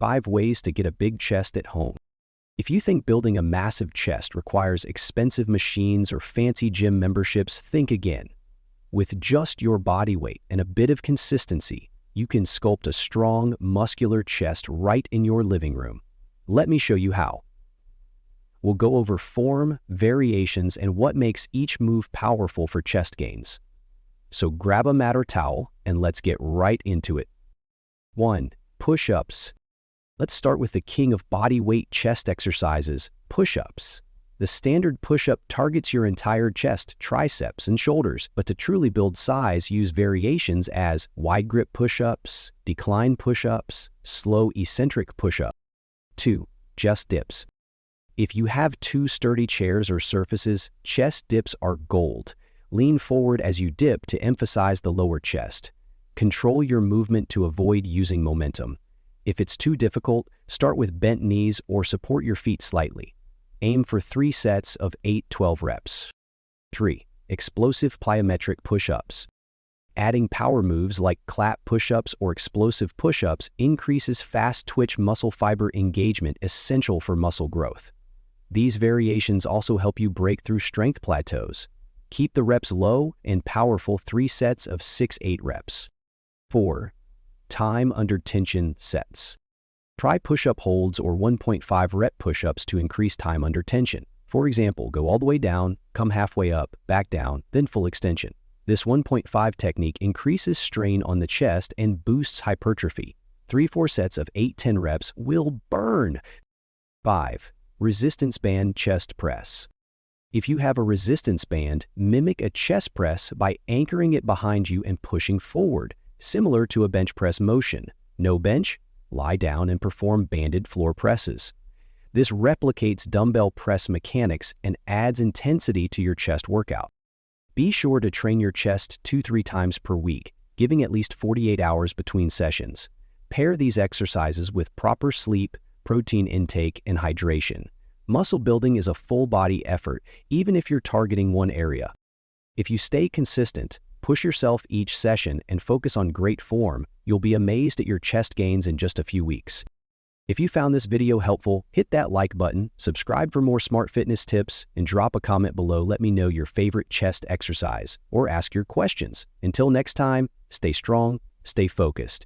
5 ways to get a big chest at home. If you think building a massive chest requires expensive machines or fancy gym memberships, think again. With just your body weight and a bit of consistency, you can sculpt a strong, muscular chest right in your living room. Let me show you how. We'll go over form, variations, and what makes each move powerful for chest gains. So grab a mat or towel and let's get right into it. 1. Push-ups. Let's start with the king of body weight chest exercises, push-ups. The standard push-up targets your entire chest, triceps, and shoulders, but to truly build size, use variations as wide grip push-ups, decline push-ups, slow eccentric push-up. 2. Chest dips. If you have 2 sturdy chairs or surfaces, chest dips are gold. Lean forward as you dip to emphasize the lower chest. Control your movement to avoid using momentum. If it's too difficult, start with bent knees or support your feet slightly. Aim for 3 sets of 8-12 reps. 3. Explosive plyometric push-ups. Adding power moves like clap push-ups or explosive push-ups increases fast twitch muscle fiber engagement, essential for muscle growth. These variations also help you break through strength plateaus. Keep the reps low and powerful, 3 sets of 6-8 reps. 4. Time under tension sets. Try push-up holds or 1.5 rep push-ups to increase time under tension. For example, go all the way down, come halfway up, back down, then full extension. This 1.5 technique increases strain on the chest and boosts hypertrophy. 3-4 sets of 8-10 reps will burn. 5. Resistance band chest press. If you have a resistance band, mimic a chest press by anchoring it behind you and pushing forward, similar to a bench press motion. No bench? Lie down and perform banded floor presses. This replicates dumbbell press mechanics and adds intensity to your chest workout. Be sure to train your chest 2-3 times per week, giving at least 48 hours between sessions. Pair these exercises with proper sleep, protein intake, and hydration. Muscle building is a full-body effort, even if you're targeting one area. If you stay consistent, push yourself each session, and focus on great form, you'll be amazed at your chest gains in just a few weeks. If you found this video helpful, hit that like button, subscribe for more smart fitness tips, and drop a comment below. Let me know your favorite chest exercise or ask your questions. Until next time, stay strong, stay focused,